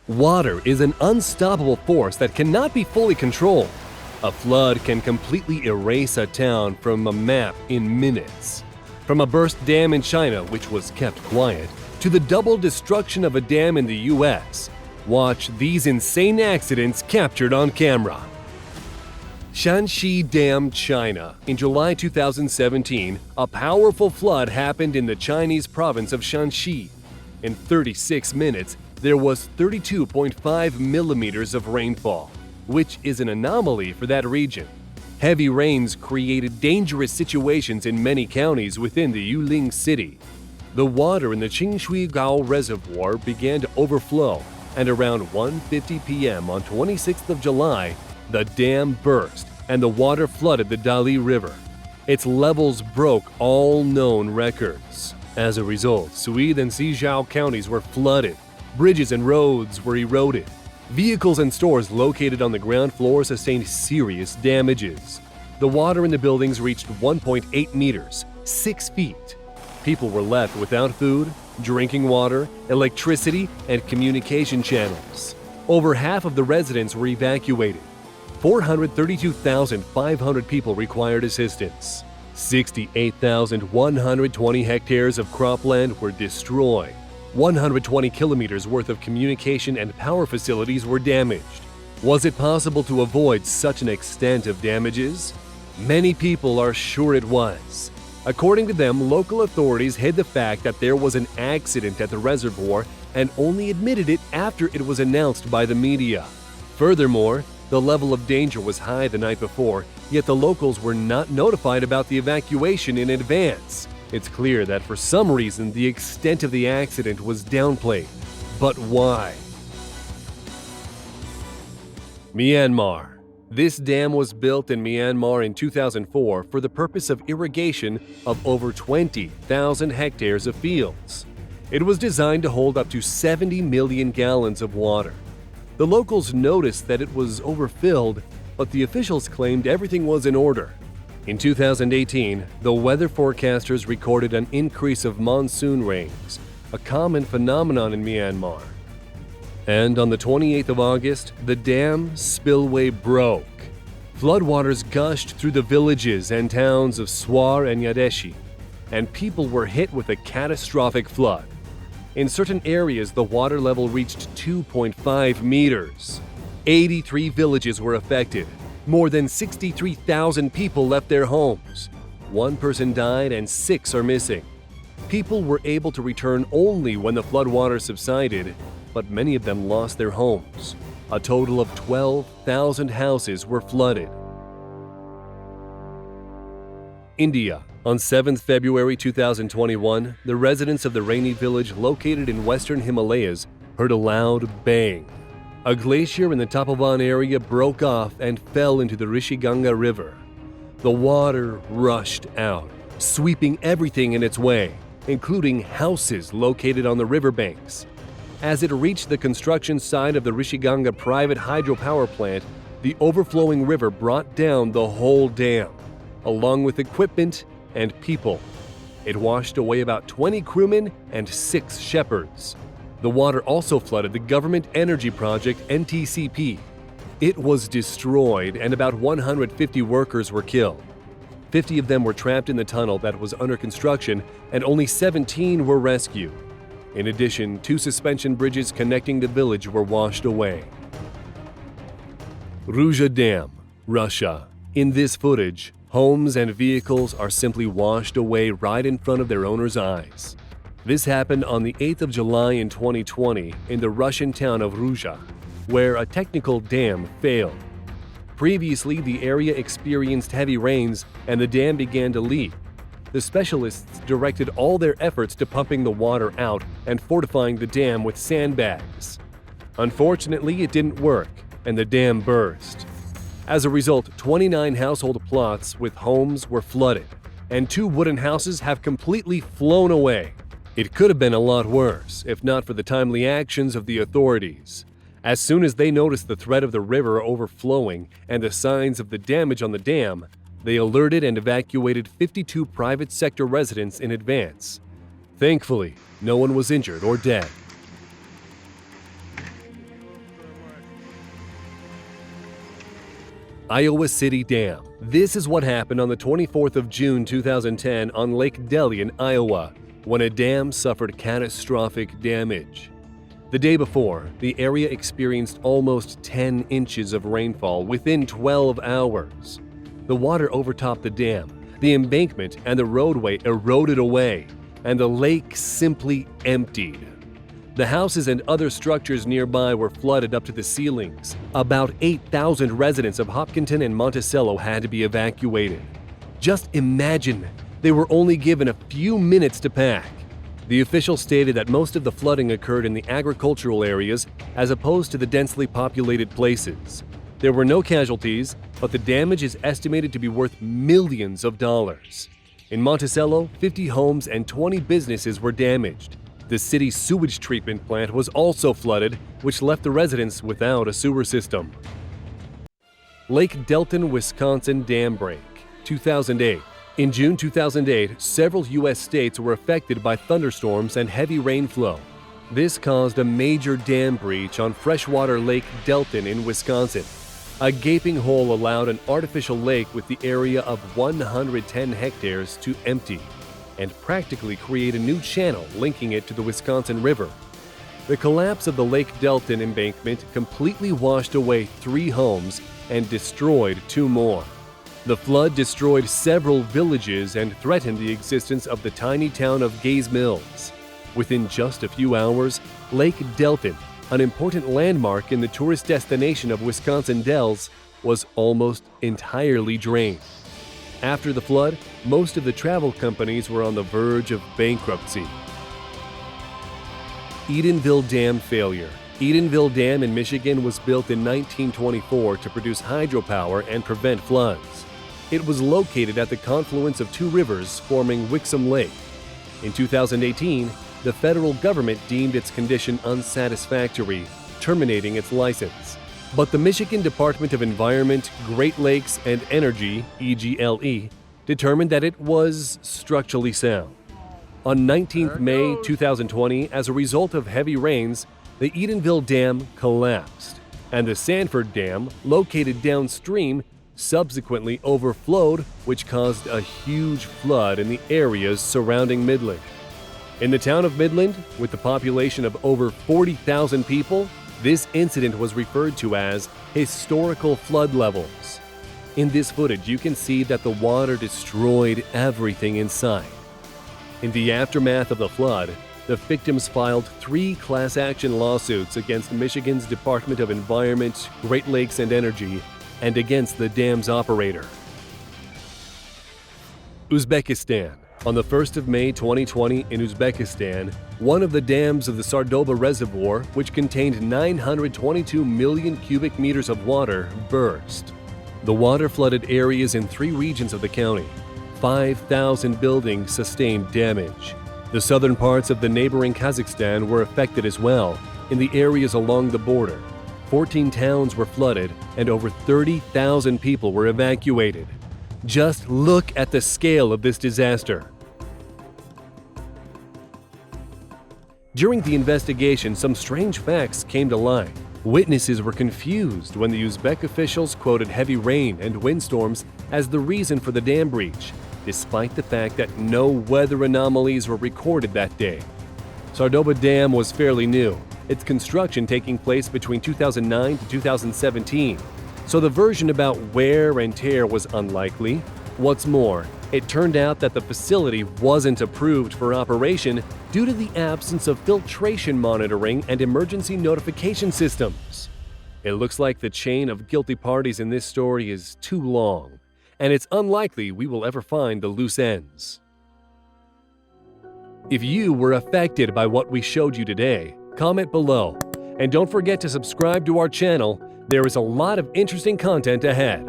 Water is an unstoppable force that cannot be fully controlled. A flood can completely erase a town from a map in minutes. From a burst dam in China, which was kept quiet, to the double destruction of a dam in the US. Watch these insane accidents captured on camera. Shanxi Dam, China. In July 2017, a powerful flood happened in the Chinese province of Shanxi. In 36 minutes, there was 32.5 millimeters of rainfall, which is an anomaly for that region. Heavy rains created dangerous situations in many counties within the Yuling city. The water in the Qingshui-Gao Reservoir began to overflow, and around 1:50 p.m. on 26th of July, the dam burst and the water flooded the Dali River. Its levels broke all known records. As a result, Sui and Xizhou counties were flooded. Bridges and roads were eroded. Vehicles and stores located on the ground floor sustained serious damages. The water in the buildings reached 1.8 meters, 6 feet. People were left without food, drinking water, electricity, and communication channels. Over half of the residents were evacuated. 432,500 people required assistance. 68,120 hectares of cropland were destroyed. 120 kilometers worth of communication and power facilities were damaged. Was it possible to avoid such an extent of damages? Many people are sure it was. According to them, local authorities hid the fact that there was an accident at the reservoir and only admitted it after it was announced by the media. Furthermore, the level of danger was high the night before, yet the locals were not notified about the evacuation in advance. It's clear that for some reason the extent of the accident was downplayed. But why? Myanmar. This dam was built in Myanmar in 2004 for the purpose of irrigation of over 20,000 hectares of fields. It was designed to hold up to 70 million gallons of water. The locals noticed that it was overfilled, but the officials claimed everything was in order. In 2018, the weather forecasters recorded an increase of monsoon rains, a common phenomenon in Myanmar. And on the 28th of August, the dam spillway broke. Floodwaters gushed through the villages and towns of Swar and Yadeshi, and people were hit with a catastrophic flood. In certain areas, the water level reached 2.5 meters. 83 villages were affected. More than 63,000 people left their homes. 1 person died and 6 are missing. People were able to return only when the floodwater subsided, but many of them lost their homes. A total of 12,000 houses were flooded. India. On 7th February 2021, the residents of the Raini village located in western Himalayas heard a loud bang. A glacier in the Tapovan area broke off and fell into the Rishiganga River. The water rushed out, sweeping everything in its way, including houses located on the riverbanks. As it reached the construction site of the Rishiganga private hydropower plant, the overflowing river brought down the whole dam, along with equipment and people. It washed away about 20 crewmen and 6 shepherds. The water also flooded the government energy project NTCP. It was destroyed and about 150 workers were killed. 50 of them were trapped in the tunnel that was under construction and only 17 were rescued. In addition, 2 suspension bridges connecting the village were washed away. Ruzha Dam, Russia. In this footage, homes and vehicles are simply washed away right in front of their owners' eyes. This happened on the 8th of July in 2020 in the Russian town of Ruzha, where a technical dam failed. Previously, the area experienced heavy rains and the dam began to leak. The specialists directed all their efforts to pumping the water out and fortifying the dam with sandbags. Unfortunately, it didn't work, and the dam burst. As a result, 29 household plots with homes were flooded, and 2 wooden houses have completely flown away. It could have been a lot worse, if not for the timely actions of the authorities. As soon as they noticed the threat of the river overflowing and the signs of the damage on the dam, they alerted and evacuated 52 private sector residents in advance. Thankfully, no one was injured or dead. Iowa City Dam. This is what happened on the 24th of June 2010 on Lake Delian, Iowa, when a dam suffered catastrophic damage. The day before, the area experienced almost 10 inches of rainfall within 12 hours. The water overtopped the dam, the embankment and the roadway eroded away, and the lake simply emptied. The houses and other structures nearby were flooded up to the ceilings. About 8,000 residents of Hopkinton and Monticello had to be evacuated. Just imagine, they were only given a few minutes to pack. The official stated that most of the flooding occurred in the agricultural areas as opposed to the densely populated places. There were no casualties, but the damage is estimated to be worth millions of dollars. In Monticello, 50 homes and 20 businesses were damaged. The city's sewage treatment plant was also flooded, which left the residents without a sewer system. Lake Delton, Wisconsin dam break, 2008. In June 2008, several U.S. states were affected by thunderstorms and heavy rainflow. This caused a major dam breach on freshwater Lake Delton in Wisconsin. A gaping hole allowed an artificial lake with the area of 110 hectares to empty and practically create a new channel linking it to the Wisconsin River. The collapse of the Lake Delton embankment completely washed away 3 homes and destroyed 2 more. The flood destroyed several villages and threatened the existence of the tiny town of Gaze Mills. Within just a few hours, Lake Delton, an important landmark in the tourist destination of Wisconsin Dells, was almost entirely drained. After the flood, most of the travel companies were on the verge of bankruptcy. Edenville Dam failure. Edenville Dam in Michigan was built in 1924 to produce hydropower and prevent floods. It was located at the confluence of 2 rivers forming Wixom Lake. In 2018, the federal government deemed its condition unsatisfactory, terminating its license. But the Michigan Department of Environment, Great Lakes and Energy, EGLE, determined that it was structurally sound. On 19th May 2020, as a result of heavy rains, the Edenville Dam collapsed, and the Sanford Dam, located downstream, subsequently overflowed, which caused a huge flood in the areas surrounding Midland. In the town of Midland, with a population of over 40,000 people, this incident was referred to as historical flood levels. In this footage, you can see that the water destroyed everything in sight. In the aftermath of the flood, the victims filed 3 class action lawsuits against Michigan's Department of Environment, Great Lakes and Energy, and against the dam's operator. Uzbekistan. On the 1st of May 2020 in Uzbekistan, one of the dams of the Sardoba Reservoir, which contained 922 million cubic meters of water, burst. The water flooded areas in 3 regions of the county. 5,000 buildings sustained damage. The southern parts of the neighboring Kazakhstan were affected as well, in the areas along the border. 14 towns were flooded and over 30,000 people were evacuated. Just look at the scale of this disaster. During the investigation, some strange facts came to light. Witnesses were confused when the Uzbek officials quoted heavy rain and windstorms as the reason for the dam breach, despite the fact that no weather anomalies were recorded that day. Sardoba Dam was fairly new, its construction taking place between 2009 to 2017, so the version about wear and tear was unlikely. What's more, it turned out that the facility wasn't approved for operation due to the absence of filtration monitoring and emergency notification systems. It looks like the chain of guilty parties in this story is too long, and it's unlikely we will ever find the loose ends. If you were affected by what we showed you today, comment below, and don't forget to subscribe to our channel. There is a lot of interesting content ahead.